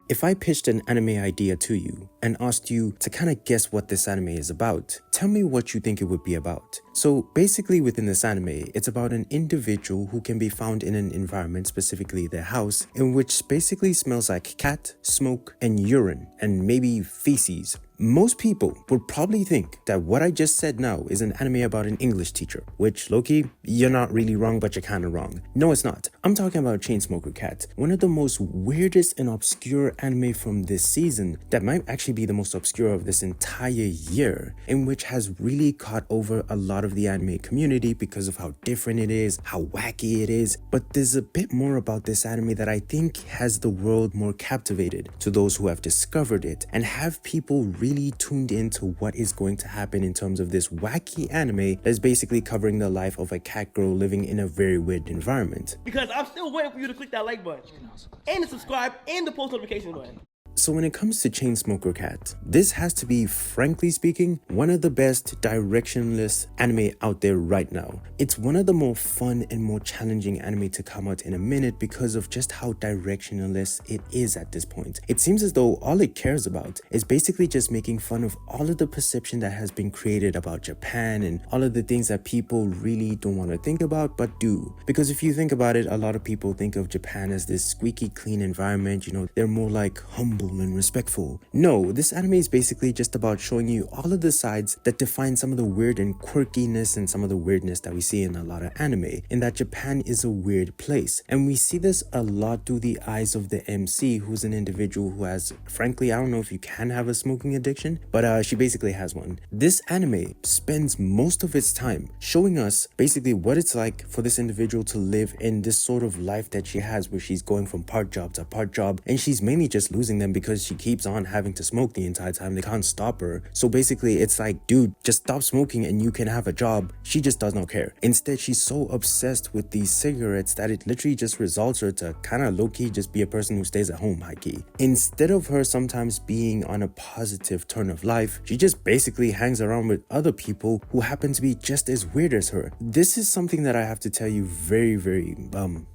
If I pitched an anime idea to you and asked you to kind of guess what this anime is about, tell me what you think it would be about. So basically within this anime, it's about an individual who can be found in an environment, specifically their house, in which basically smells like cat, smoke, and urine, and maybe feces. Most people would probably think that what I just said now is an anime about an English teacher, which, low-key, you're not really wrong, but you're kind of wrong. No, it's not. I'm talking about Chainsmoker Cat, one of the most weirdest and obscure anime from this season that might actually be the most obscure of this entire year, in which has really caught over a lot of the anime community because of how different it is, how wacky it is. But there's a bit more about this anime that I think has the world more captivated to those who have discovered it and have people really tuned into what is going to happen in terms of this wacky anime that's basically covering the life of a cat girl living in a very weird environment. Because I'm still waiting for you to click that like button and to subscribe and the post notification button. So when it comes to Chainsmoker Cat, this has to be, frankly speaking, one of the best directionless anime out there right now. It's one of the more fun and more challenging anime to come out in a minute because of just how directionless it is at this point. It seems as though all it cares about is basically just making fun of all of the perception that has been created about Japan and all of the things that people really don't want to think about but do. Because if you think about it, a lot of people think of Japan as this squeaky clean environment, they're more like humble and respectful. No, this anime is basically just about showing you all of the sides that define some of the weird and quirkiness and some of the weirdness that we see in a lot of anime, in that Japan is a weird place. And we see this a lot through the eyes of the MC, who's an individual who has, frankly, I don't know if you can have a smoking addiction, but she basically has one. This anime spends most of its time showing us basically what it's like for this individual to live in this sort of life that she has, where she's going from part job to part job, and she's mainly just losing them because she keeps on having to smoke the entire time. They can't stop her. So basically it's like, dude, just stop smoking and you can have a job. She just does not care. Instead, she's so obsessed with these cigarettes that it literally just results her to kind of low-key just be a person who stays at home high-key. Instead of her sometimes being on a positive turn of life, she just basically hangs around with other people who happen to be just as weird as her. This is something that I have to tell you very, very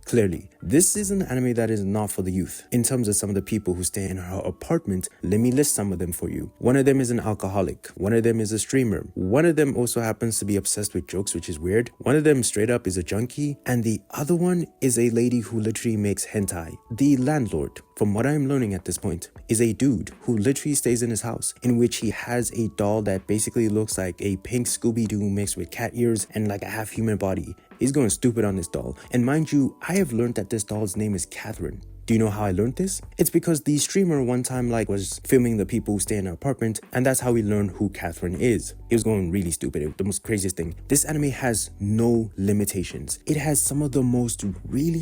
clearly. This is an anime that is not for the youth. In terms of some of the people who stay in her apartment, let me list some of them for you. One of them is an alcoholic. One of them is a streamer. One of them also happens to be obsessed with jokes, which is weird. One of them straight up is a junkie. And the other one is a lady who literally makes hentai. The landlord, from what I'm learning at this point, is a dude who literally stays in his house, in which he has a doll that basically looks like a pink Scooby-Doo mixed with cat ears and like a half human body. He's going stupid on this doll. And mind you, I have learned that this doll's name is Catherine. Do you know how I learned this? It's because the streamer one time was filming the people who stay in her apartment, and that's how we learned who Catherine is. It was going really stupid. It was the most craziest thing. This anime has no limitations. It has some of the most really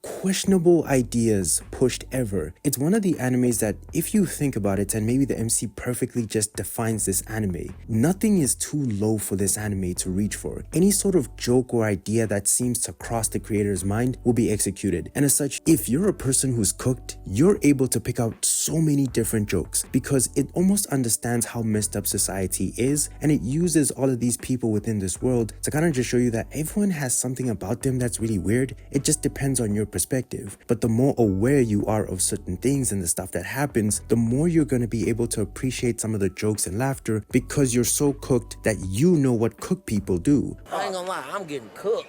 questionable ideas pushed ever. It's one of the animes that, if you think about it, and maybe the MC perfectly just defines this anime, nothing is too low for this anime to reach for. Any sort of joke or idea that seems to cross the creator's mind will be executed. And as such, if you're a person who's cooked, you're able to pick out so many different jokes because it almost understands how messed up society is, and it uses all of these people within this world to kind of just show you that everyone has something about them that's really weird. It just depends on your perspective. But the more aware you are of certain things and the stuff that happens, the more you're going to be able to appreciate some of the jokes and laughter because you're so cooked that you know what cooked people do. I ain't gonna lie, I'm getting cooked.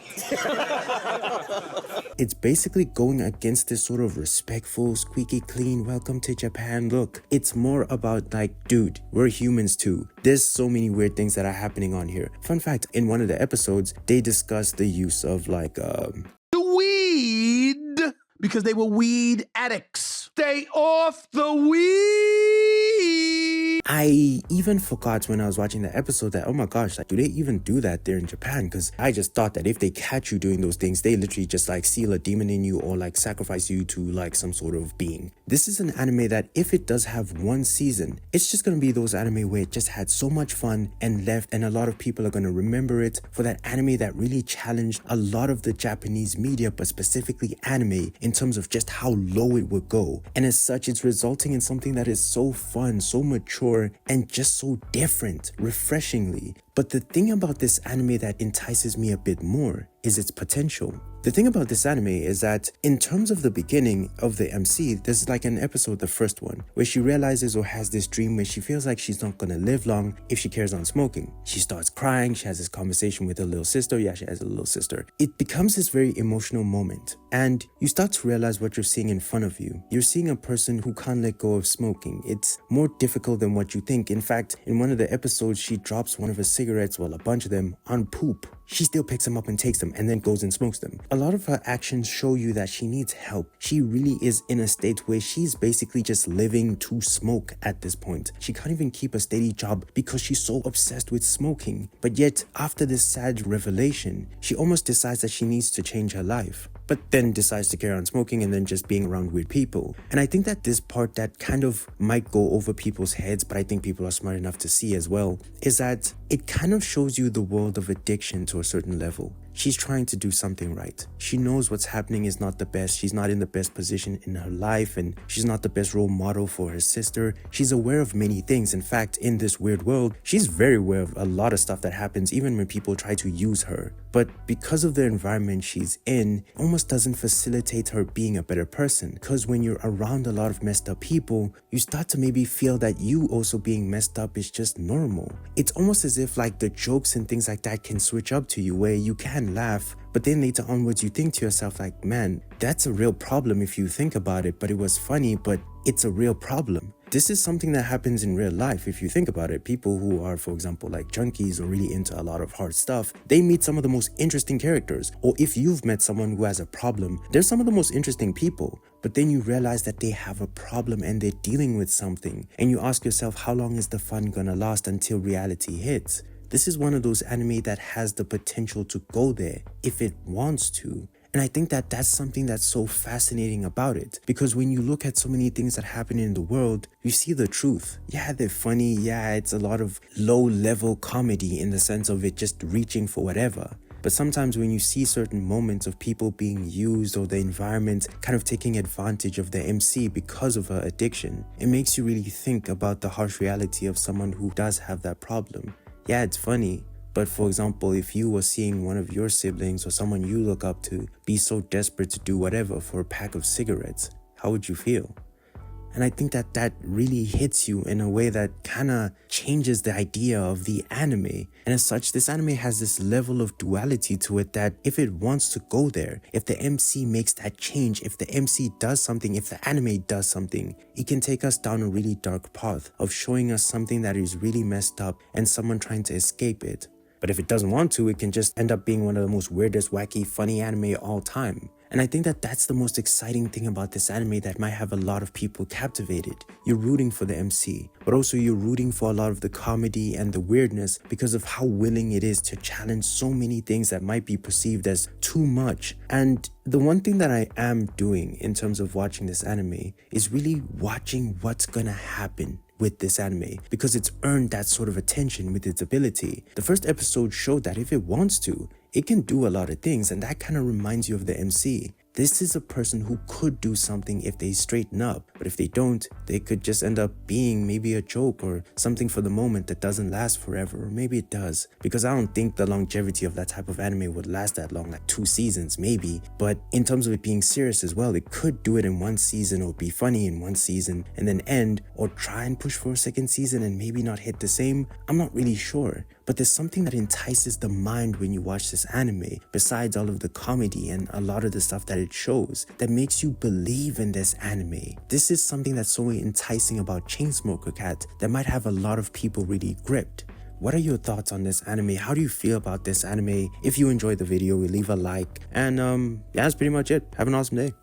It's basically going against this sort of respectful, squeaky clean, welcome to Japan look. It's more about dude, we're humans too. There's so many weird things that are happening on here. Fun fact, in one of the episodes, they discuss the use of the weed, because they were weed addicts. Stay off the weed. I even forgot when I was watching the episode that, oh my gosh, do they even do that there in Japan? Because I just thought that if they catch you doing those things, they literally just seal a demon in you or sacrifice you to some sort of being. This is an anime that if it does have one season, it's just going to be those anime where it just had so much fun and left, and a lot of people are going to remember it for that anime that really challenged a lot of the Japanese media, but specifically anime, in terms of just how low it would go. And as such, it's resulting in something that is so fun, so mature, and just so different, refreshingly. But the thing about this anime that entices me a bit more is its potential. The thing about this anime is that in terms of the beginning of the MC, there's like an episode, the first one, where she realizes or has this dream where she feels like she's not gonna live long if she carries on smoking. She starts crying, she has this conversation with her little sister. Yeah, she has a little sister. It becomes this very emotional moment, and you start to realize what you're seeing in front of you. You're seeing a person who can't let go of smoking. It's more difficult than what you think. In fact, in one of the episodes, she drops one of her cigarettes, well, a bunch of them, on poop. She still picks them up and takes them and then goes and smokes them. A lot of her actions show you that she needs help. She really is in a state where she's basically just living to smoke at this point. She can't even keep a steady job because she's so obsessed with smoking. But yet, after this sad revelation, she almost decides that she needs to change her life, but then decides to carry on smoking and then just being around weird people. And I think that this part that kind of might go over people's heads, but I think people are smart enough to see as well, is that it kind of shows you the world of addiction to a certain level. She's trying to do something right. She knows what's happening is not the best. She's not in the best position in her life, and she's not the best role model for her sister. She's aware of many things. In fact, in this weird world, she's very aware of a lot of stuff that happens, even when people try to use her. But because of the environment she's in, it almost doesn't facilitate her being a better person. Because when you're around a lot of messed up people, you start to maybe feel that you also being messed up is just normal. It's almost as if like the jokes and things like that can switch up to you, where you can laugh, but then later onwards you think to yourself like, man, that's a real problem if you think about it, but it was funny, but it's a real problem. This is something that happens in real life if you think about it. People who are, for example, like junkies or really into a lot of hard stuff, they meet some of the most interesting characters. Or if you've met someone who has a problem, they're some of the most interesting people. But then you realize that they have a problem and they're dealing with something. And you ask yourself, how long is the fun gonna last until reality hits? This is one of those anime that has the potential to go there if it wants to. And I think that that's something that's so fascinating about it, because when you look at so many things that happen in the world, you see the truth. Yeah, they're funny. Yeah, it's a lot of low-level comedy in the sense of it just reaching for whatever. But sometimes when you see certain moments of people being used or the environment kind of taking advantage of the MC because of her addiction, it makes you really think about the harsh reality of someone who does have that problem. Yeah, it's funny. But for example, if you were seeing one of your siblings or someone you look up to be so desperate to do whatever for a pack of cigarettes, how would you feel? And I think that that really hits you in a way that kind of changes the idea of the anime. And as such, this anime has this level of duality to it that if it wants to go there, if the MC makes that change, if the MC does something, if the anime does something, it can take us down a really dark path of showing us something that is really messed up and someone trying to escape it. But if it doesn't want to, it can just end up being one of the most weirdest, wacky, funny anime of all time. And I think that that's the most exciting thing about this anime that might have a lot of people captivated. You're rooting for the MC, but also you're rooting for a lot of the comedy and the weirdness because of how willing it is to challenge so many things that might be perceived as too much. And the one thing that I am doing in terms of watching this anime is really watching what's gonna happen with this anime, because it's earned that sort of attention with its ability. The first episode showed that if it wants to, it can do a lot of things, and that kind of reminds you of the MC. This is a person who could do something if they straighten up, but if they don't, they could just end up being maybe a joke or something for the moment that doesn't last forever, or maybe it does, because I don't think the longevity of that type of anime would last that long, like 2 seasons maybe. But in terms of it being serious as well, it could do it in 1 season or be funny in 1 season and then end, or try and push for a 2nd season and maybe not hit the same. I'm not really sure. But there's something that entices the mind when you watch this anime, besides all of the comedy and a lot of the stuff that it shows, that makes you believe in this anime. This is something that's so enticing about Chainsmoker Cat that might have a lot of people really gripped. What are your thoughts on this anime? How do you feel about this anime? If you enjoyed the video, leave a like. And yeah, that's pretty much it. Have an awesome day.